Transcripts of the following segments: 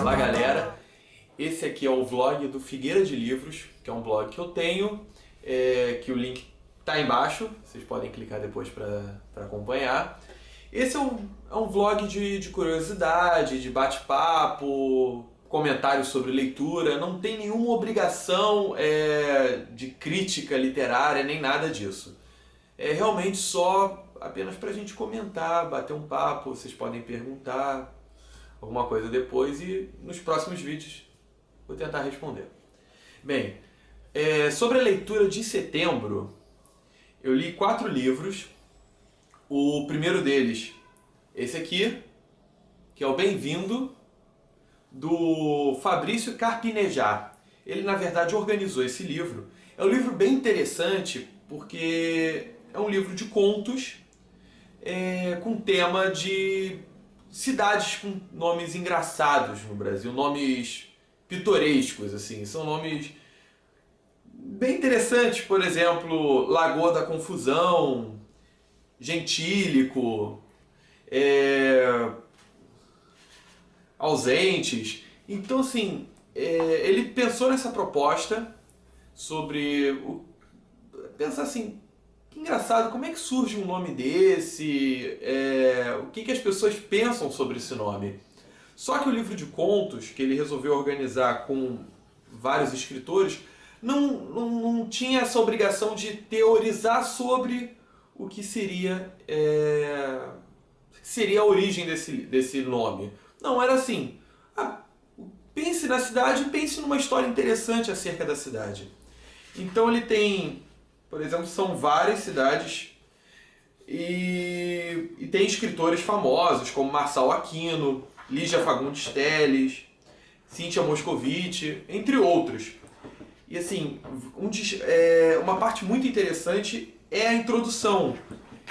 Olá galera, esse aqui é o vlog do Figueira de Livros, que é um blog que eu tenho, que o link tá embaixo, vocês podem clicar depois para acompanhar. Esse é um vlog de curiosidade, de bate-papo, comentários sobre leitura, não tem nenhuma obrigação de crítica literária, nem nada disso. É realmente só apenas para a gente comentar, bater um papo, vocês podem perguntar alguma coisa depois e nos próximos vídeos vou tentar responder. Bem, sobre a leitura de setembro, eu li 4 livros. O primeiro deles, esse aqui, que é o Bem-vindo, do Fabrício Carpinejar. Ele, na verdade, organizou esse livro. É um livro bem interessante porque é um livro de contos com tema de cidades com nomes engraçados no Brasil, nomes pitorescos, assim. São nomes bem interessantes, por exemplo, Lagoa da Confusão, Gentílico, Ausentes. Então, assim, ele pensou nessa proposta sobre pensar assim, que engraçado, como é que surge um nome desse? O que as pessoas pensam sobre esse nome? Só que o livro de contos, que ele resolveu organizar com vários escritores, não tinha essa obrigação de teorizar sobre o que seria a origem desse nome. Não, era assim, pense na cidade e pense numa história interessante acerca da cidade. Então ele tem, por exemplo, são várias cidades e tem escritores famosos como Marçal Aquino, Lígia Fagundes Telles, Cíntia Moscovitch, entre outros. E assim, uma parte muito interessante é a introdução,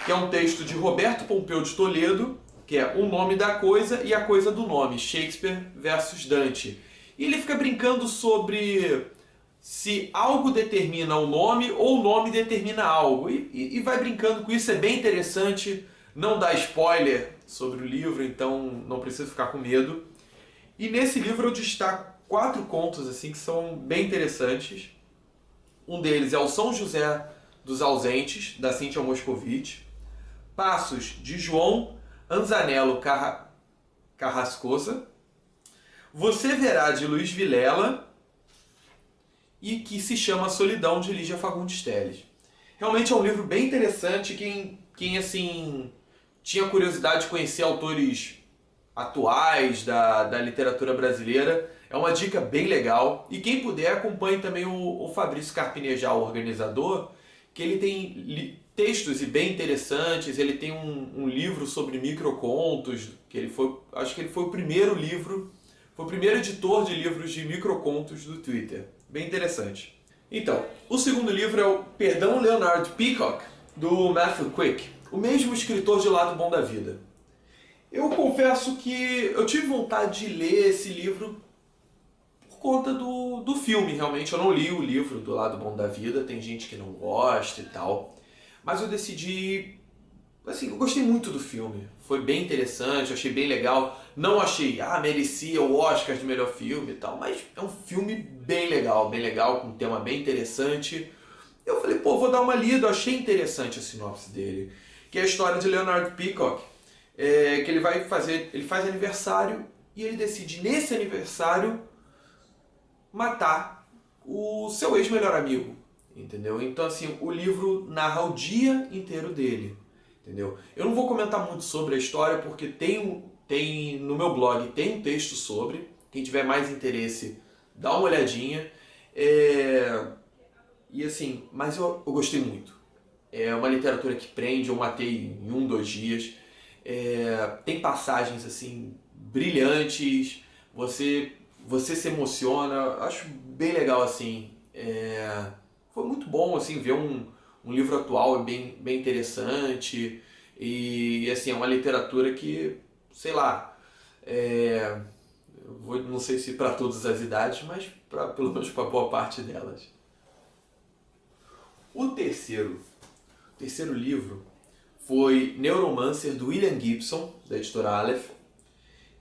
que é um texto de Roberto Pompeu de Toledo, que é O Nome da Coisa e a Coisa do Nome, Shakespeare versus Dante. E ele fica brincando sobre se algo determina o nome ou o nome determina algo. E vai brincando com isso, é bem interessante, não dá spoiler sobre o livro, então não precisa ficar com medo. E nesse livro eu destaco 4 contos assim, que são bem interessantes. Um deles é o São José dos Ausentes, da Cíntia Moscovitch. Passos, de João Anzanello Carrascosa. Você Verá, de Luiz Vilela. E que se chama Solidão, de Lígia Fagundes Telles. Realmente é um livro bem interessante. Quem assim, tinha curiosidade de conhecer autores atuais da literatura brasileira, é uma dica bem legal. E quem puder, acompanhe também o Fabrício Carpinejar, o organizador, que ele tem textos bem interessantes. Ele tem um livro sobre microcontos, que acho que ele foi o primeiro editor de livros de microcontos do Twitter. Bem interessante. Então, o segundo livro é o Perdão, Leonard Peacock, do Matthew Quick, o mesmo escritor de Lado Bom da Vida. Eu confesso que eu tive vontade de ler esse livro por conta do filme, realmente. Eu não li o livro do Lado Bom da Vida, tem gente que não gosta e tal. Mas eu decidi... Assim, eu gostei muito do filme. Foi bem interessante, achei bem legal. Não achei, merecia o Oscar de melhor filme e tal. Mas é um filme bem legal, com um tema bem interessante. Eu falei, vou dar uma lida. Eu achei interessante a sinopse dele. Que é a história de Leonard Peacock. Que ele faz aniversário e ele decide, nesse aniversário, matar o seu ex-melhor amigo. Entendeu? Então, assim, o livro narra o dia inteiro dele. Entendeu? Eu não vou comentar muito sobre a história porque tem no meu blog tem um texto sobre. Quem tiver mais interesse, dá uma olhadinha. E assim, mas eu gostei muito. É uma literatura que prende, eu matei em 1, 2 dias. Tem passagens assim brilhantes, você se emociona, acho bem legal assim. Foi muito bom assim ver um livro atual, bem interessante, e assim, é uma literatura que, sei lá, não sei se para todas as idades, mas pelo menos para boa parte delas. O terceiro livro foi Neuromancer, do William Gibson, da editora Aleph.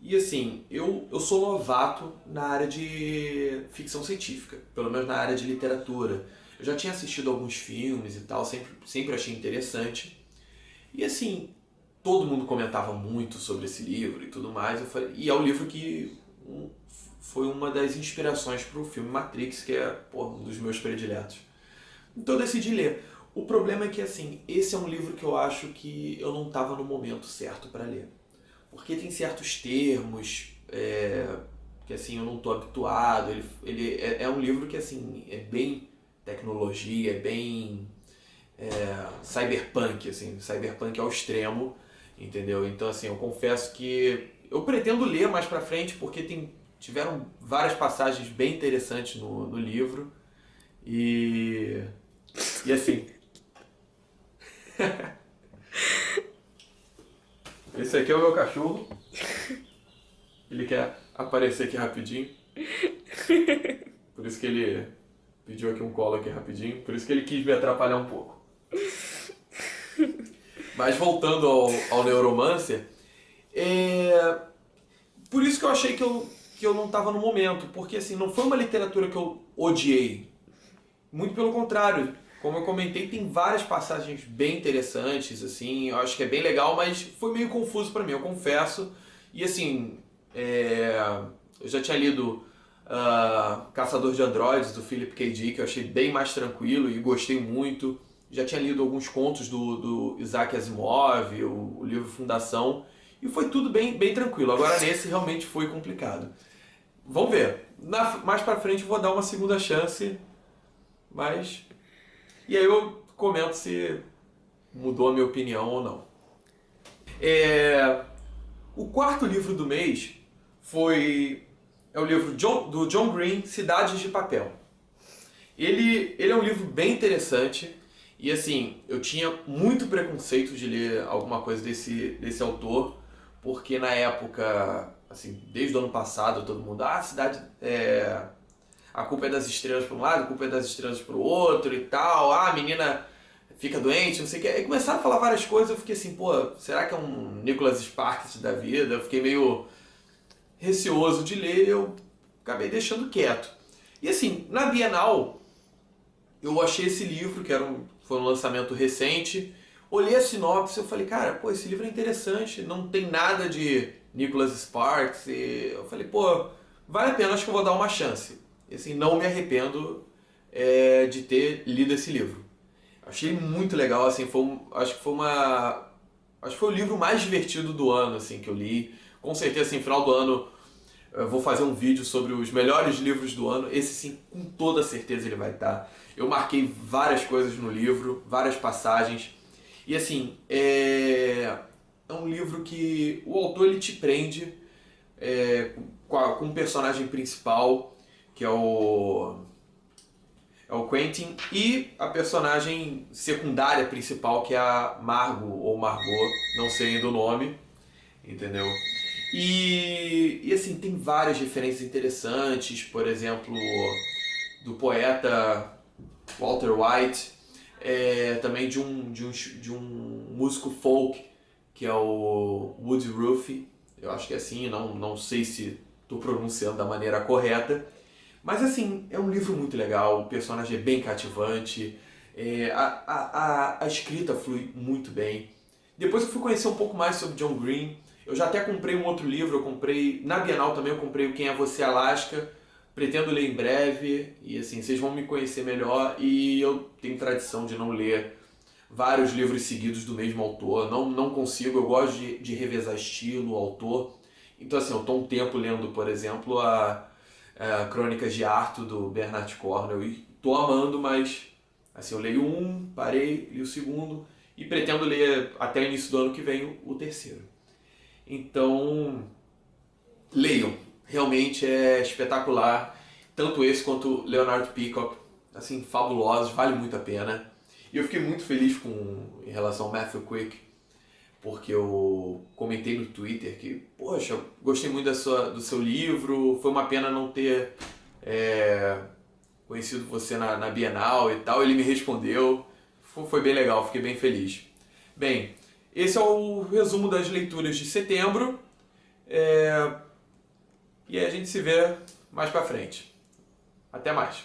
E assim, eu sou novato na área de ficção científica, pelo menos na área de literatura. Eu já tinha assistido alguns filmes e tal, sempre achei interessante. E assim, todo mundo comentava muito sobre esse livro e tudo mais. E é o livro que foi uma das inspirações para o filme Matrix, que é um dos meus prediletos. Então eu decidi ler. O problema é que assim, esse é um livro que eu acho que eu não estava no momento certo para ler. Porque tem certos termos que assim, eu não estou habituado. Ele é um livro que assim, é bem tecnologia, é bem cyberpunk, assim, cyberpunk ao extremo, entendeu? Então assim, eu confesso que eu pretendo ler mais pra frente porque tiveram várias passagens bem interessantes no livro e assim, esse aqui é o meu cachorro, ele quer aparecer aqui rapidinho, por isso que ele pediu aqui um colo aqui rapidinho, por isso que ele quis me atrapalhar um pouco. Mas voltando ao Neuromancer, por isso que eu achei que eu não estava no momento, porque assim, não foi uma literatura que eu odiei. Muito pelo contrário, como eu comentei, tem várias passagens bem interessantes, assim, eu acho que é bem legal, mas foi meio confuso para mim, eu confesso. E assim, eu já tinha lido Caçador de Androides, do Philip K. Dick, que eu achei bem mais tranquilo e gostei muito. Já tinha lido alguns contos do Isaac Asimov, o livro Fundação, e foi tudo bem, bem tranquilo. Agora nesse realmente foi complicado. Vamos ver. Mais pra frente eu vou dar uma segunda chance, mas... E aí eu comento se mudou a minha opinião ou não. O quarto livro do mês é o livro do John Green, Cidades de Papel. Ele é um livro bem interessante e assim, eu tinha muito preconceito de ler alguma coisa desse autor, porque na época, assim, desde o ano passado, todo mundo, a culpa é das estrelas por um lado, a culpa é das estrelas por outro e tal, a menina fica doente, não sei o que. Aí começaram a falar várias coisas, eu fiquei assim, será que é um Nicholas Sparks da vida? Eu fiquei meio receoso de ler, eu acabei deixando quieto. E assim, na Bienal, eu achei esse livro, que foi um lançamento recente, olhei a sinopse e eu falei, cara, esse livro é interessante, não tem nada de Nicholas Sparks, e eu falei, vale a pena, acho que eu vou dar uma chance. E assim, não me arrependo de ter lido esse livro. Achei muito legal, assim, acho que foi o livro mais divertido do ano, assim, que eu li. Com certeza, assim, no final do ano eu vou fazer um vídeo sobre os melhores livros do ano. Esse sim, com toda certeza ele vai estar. Eu marquei várias coisas no livro, várias passagens. E assim, é um livro que o autor ele te prende com um personagem principal, que é o Quentin, e a personagem secundária principal, que é a Margot, ou Margot, não sei ainda o nome, entendeu? E assim, tem várias referências interessantes, por exemplo, do poeta Walter White, também de um músico folk, que é o Woody Ruffy, eu acho que é assim, não sei se estou pronunciando da maneira correta, mas assim, é um livro muito legal, o personagem é bem cativante, a escrita flui muito bem. Depois eu fui conhecer um pouco mais sobre John Green. Eu já até comprei um outro livro, eu comprei na Bienal também, eu comprei o Quem é Você, Alaska. Pretendo ler em breve e assim, vocês vão me conhecer melhor. E eu tenho tradição de não ler vários livros seguidos do mesmo autor, não consigo, eu gosto de revezar estilo, autor. Então assim, eu estou um tempo lendo, por exemplo, a Crônicas de Arthur, do Bernard Cornwell, e estou amando, mas assim, eu leio um, parei, li o segundo e pretendo ler até o início do ano que vem o terceiro. Então, leiam, realmente é espetacular, tanto esse quanto Leonard Peacock, assim, fabulosos, vale muito a pena. E eu fiquei muito feliz em relação ao Matthew Quick, porque eu comentei no Twitter que, poxa, gostei muito do seu livro, foi uma pena não ter conhecido você na Bienal e tal. Ele me respondeu, foi bem legal, fiquei bem feliz. Bem, esse é o resumo das leituras de setembro. E aí a gente se vê mais pra frente. Até mais.